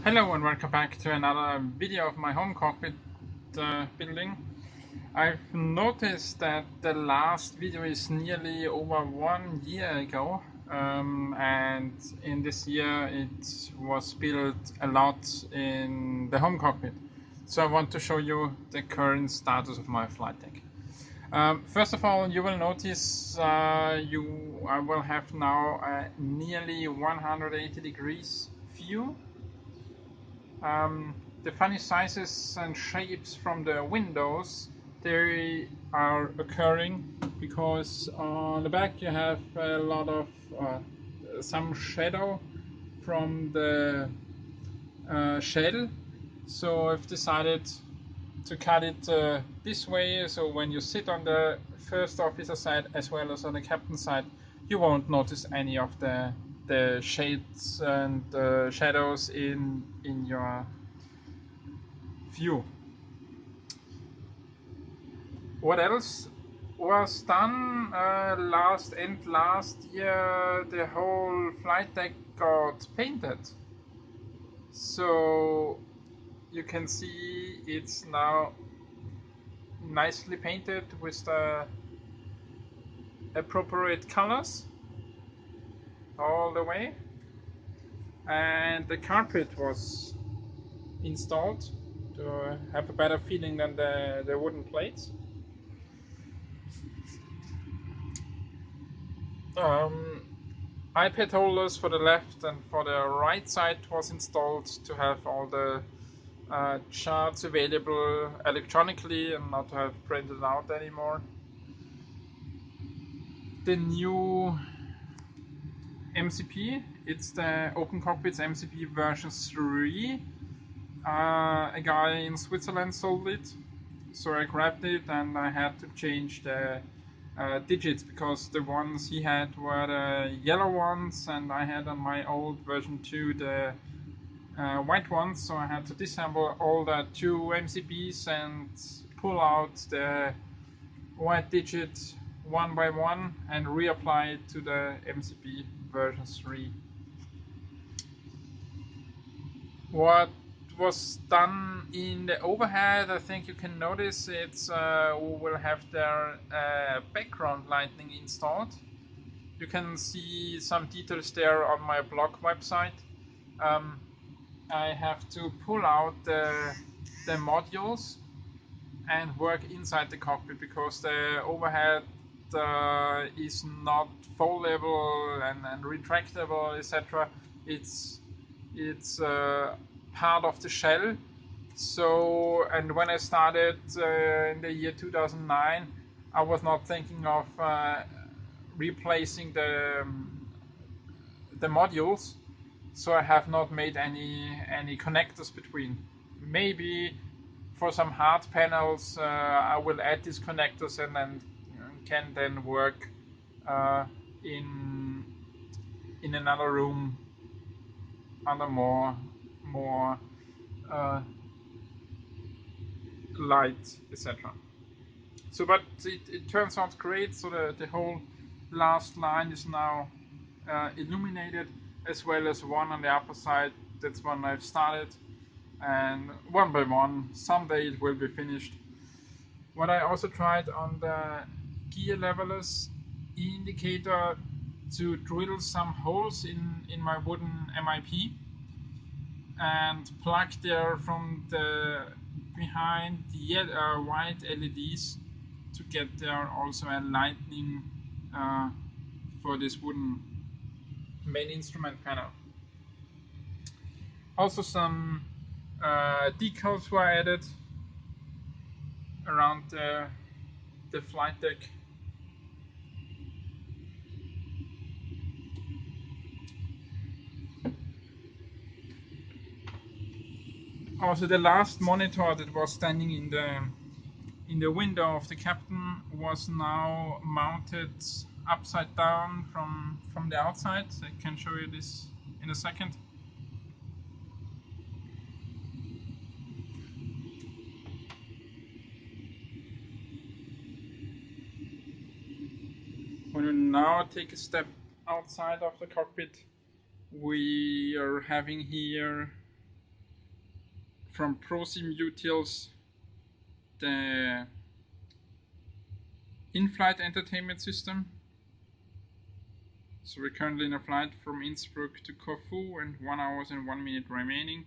Hello and welcome back to another video of my home cockpit building. I've noticed that the last video is nearly over 1 year ago, and in this year it was built a lot in the home cockpit. So I want to show you the current status of my flight deck. First of all, you will notice I will have now a nearly 180 degrees view. The funny sizes and shapes from the windows, they are occurring because on the back you have a lot of some shadow from the shell. So I've decided to cut it this way, so when you sit on the first officer side as well as on the captain side, you won't notice any of the shades and shadows in your view. What else was done last year? The whole flight deck got painted, so you can see it's now nicely painted with the appropriate colors all the way, and the carpet was installed to have a better feeling than the wooden plates. iPad holders for the left and for the right side was installed to have all the charts available electronically and not to have printed out anymore. The new MCP, it's the Homecockpit's MCP version 3. A guy in Switzerland sold it, so I grabbed it and I had to change the digits because the ones he had were the yellow ones and I had on my old version 2 the white ones, so I had to disassemble all the 2 MCPs and pull out the white digit one by one and reapply it to the MCP version 3. What was done in the overhead, I think you can notice it's we will have their background lighting installed. You can see some details there on my blog website. I have to pull out the modules and work inside the cockpit because the overhead is not foldable and retractable, etc. It's part of the shell. So, and when I started in the year 2009, I was not thinking of replacing the modules, so I have not made any connectors between. Maybe for some hard panels I will add these connectors and then can then work in another room under more uh, light, etc. So, but it turns out great. So the whole last line is now illuminated, as well as one on the upper side. That's one I've started, and one by one, someday it will be finished. What I also tried on the gear levelers indicator to drill some holes in my wooden MIP and plug there from the behind the white LEDs to get there also a lightning for this wooden main instrument panel. Also some decals were added around the flight deck. Also the last monitor that was standing in the window of the captain was now mounted upside down from the outside. I can show you this in a second. When we now take a step outside of the cockpit, we are having here from ProSim Utils the in-flight entertainment system. So we're currently in a flight from Innsbruck to Corfu and 1 hour and 1 minute remaining.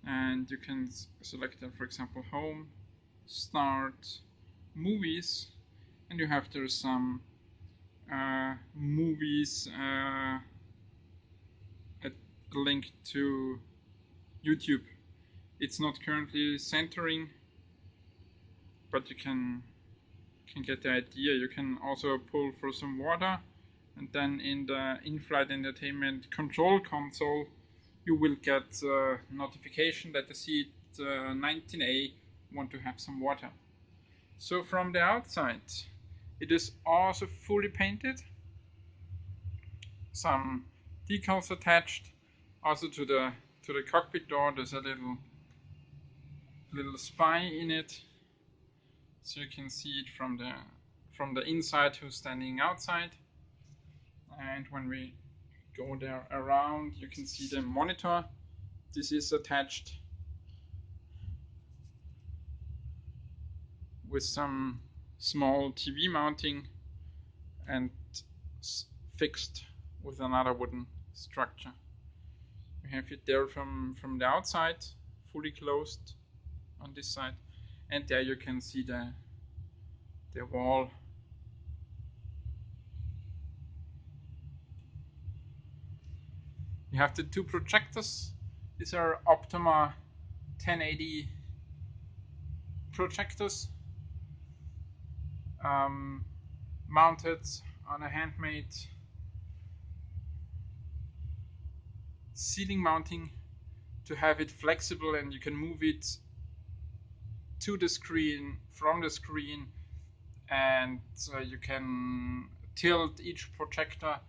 And you can select, for example, home, start, movies, and you have there some movies linked to YouTube. It's not currently centering, but you can get the idea. You can also pull for some water, and then in the in-flight entertainment control console you will get a notification that the seat 19A want to have some water. So from the outside it is also fully painted, some decals attached. Also to the cockpit door there's a little spy in it, so you can see it from the inside who's standing outside. And when we go there around, you can see the monitor. This is attached with some small TV mounting and fixed with another wooden structure. We have it there from the outside, fully closed on this side, and there you can see the wall. You have the two projectors. These are Optima 1080 projectors, mounted on a handmade ceiling mounting to have it flexible, and you can move it to the screen, from the screen, and you can tilt each projector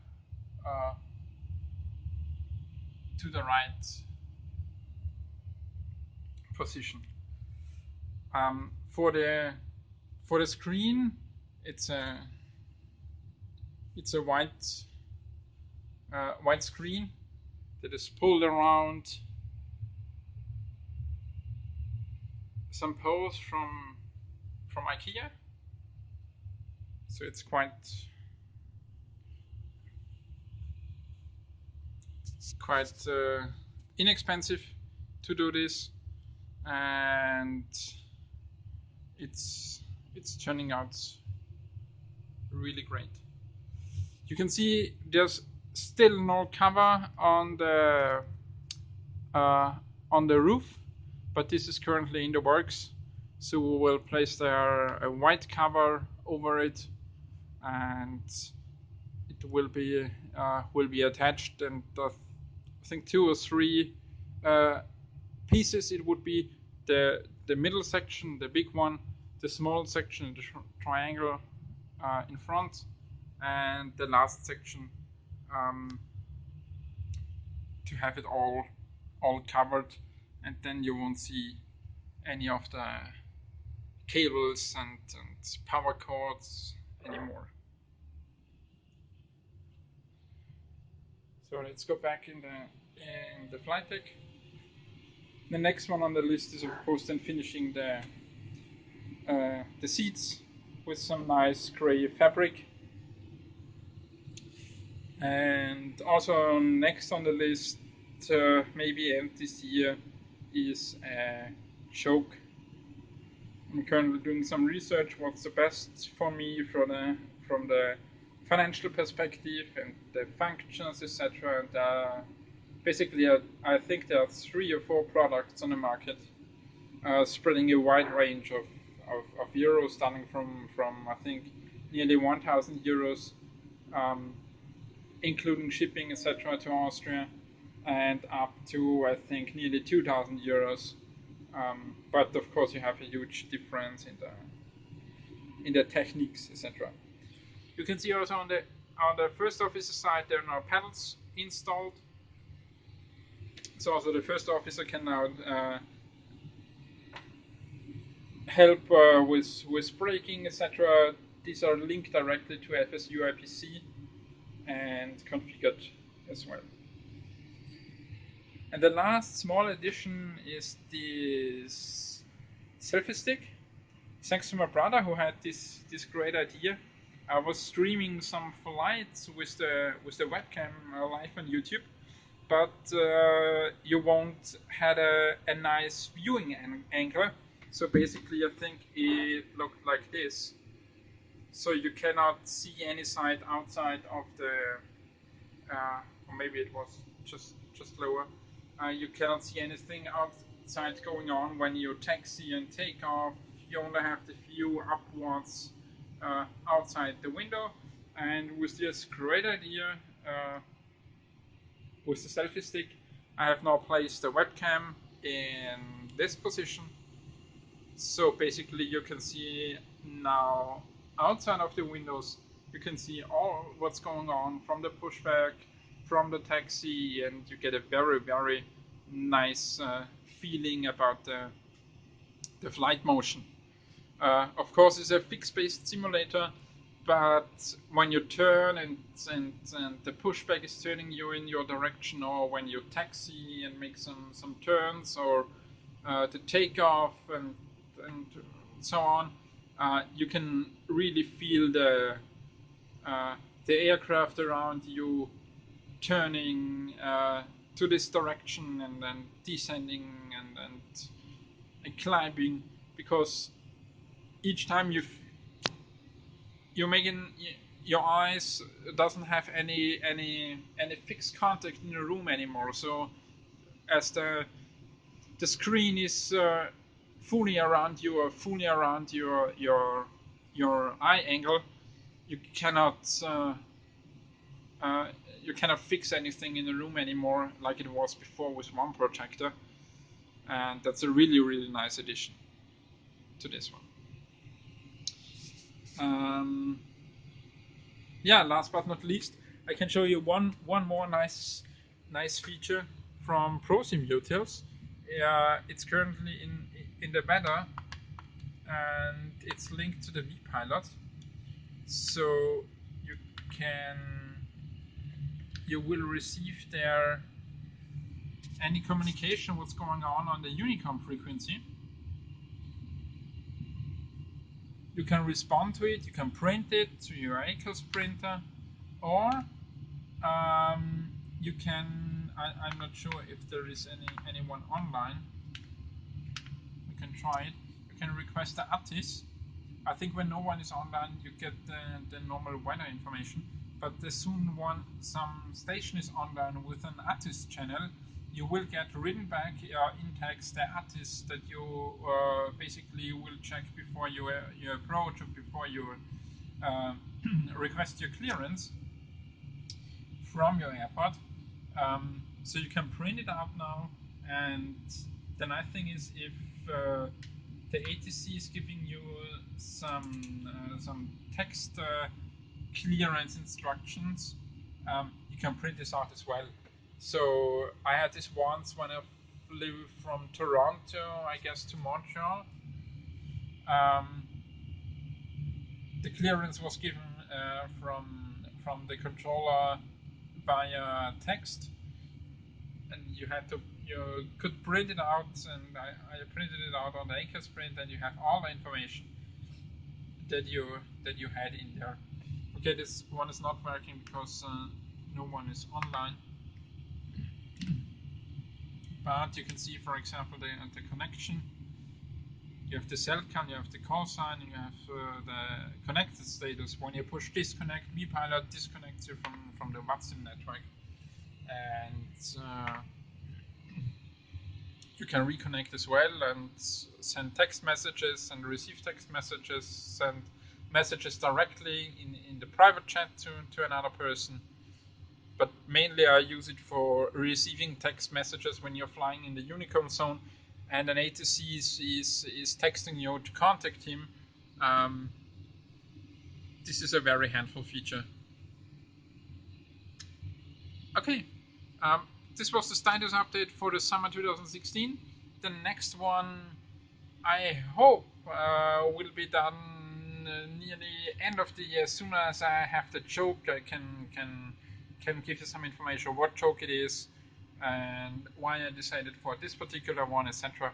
to the right position. For the screen, it's a white screen that is pulled around some poles from IKEA. So it's quite inexpensive to do this, and it's turning out really great. You can see there's still no cover on the roof, but this is currently in the works. So we will place there a white cover over it, and it will be attached. And I think 2 or 3 pieces. It would be the middle section, the big one, the small section, the triangle in front, and the last section to have it all covered, and then you won't see any of the cables and power cords anymore. So let's go back in the flight deck. The next one on the list is of course then finishing the seats with some nice gray fabric. And also next on the list, maybe end this year, is a choke. I'm currently doing some research what's the best for me from the financial perspective and the functions, etc. And basically I think there are 3 or 4 products on the market, spreading a wide range of euros, starting from I think nearly 1,000 euros, including shipping, etc., to Austria, and up to I think nearly 2,000 euros. But of course, you have a huge difference in the techniques, etc. You can see also on the first officer side there are now pedals installed. So also the first officer can now help with braking, etc. These are linked directly to FSU IPC and configured as well. And the last small addition is this selfie stick. Thanks to my brother who had this great idea. I was streaming some flights with the webcam live on YouTube, but you won't had a nice viewing angle. So basically, I think it looked like this. So you cannot see any side outside of the, or maybe it was just lower. You cannot see anything outside going on when you taxi and take off. You only have the view upwards outside the window. And with this great idea, with the selfie stick, I have now placed the webcam in this position. So basically you can see now outside of the windows, you can see all what's going on from the pushback, from the taxi, and you get a very nice feeling about the flight motion. Of course, it's a fixed-based simulator, but when you turn and the pushback is turning you in your direction, or when you taxi and make some turns, or the takeoff and so on, you can really feel the aircraft around you turning to this direction and then descending and climbing, because each time you're making your eyes doesn't have any fixed contact in the room anymore. So as the screen is fully around you, or fully around your eye angle, you cannot you cannot fix anything in the room anymore like it was before with one projector, and that's a really nice addition to this one. Yeah, last but not least, I can show you one more nice feature from ProSim it's currently in the beta, and it's linked to the vPilot. So you can you will receive there any communication what's going on the Unicom frequency. You can respond to it, you can print it to your ACOS printer, or you can, I'm not sure if there is anyone online. You can try it. You can request the ATIS. I think when no one is online, you get the normal weather information. But as soon some station is online with an ATIS channel, you will get written back in text the ATIS that you basically will check before you approach, or before you request your clearance from your airport. So you can print it out now, and the nice thing is, if the ATC is giving you some text clearance instructions, you can print this out as well. So I had this once when I flew from Toronto, I guess, to Montreal. The clearance was given from the controller via text, and you could print it out, and I printed it out on the ACOS print, and you have all the information that you had in there. Okay, this one is not working because no one is online, but you can see, for example, the connection. You have the CellCon, you have the call sign, you have the connected status. When you push disconnect, vPilot disconnects you from the VATSIM network, and you can reconnect as well and send text messages and receive text messages, send messages directly in the private chat to another person. But mainly I use it for receiving text messages when you're flying in the Unicom zone and an ATC is texting you to contact him. This is a very handful feature. Okay, this was the status update for the summer 2016. The next one, I hope, will be done near the end of the year. As soon as I have the joke, I can give you some information what joke it is. and why I decided for this particular one, etc.,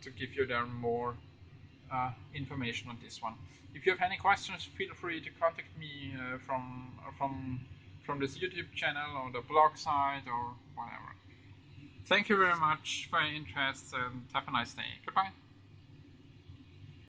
to give you there more information on this one. If you have any questions, feel free to contact me from this YouTube channel or the blog site or whatever. Thank you very much for your interest and have a nice day. Goodbye.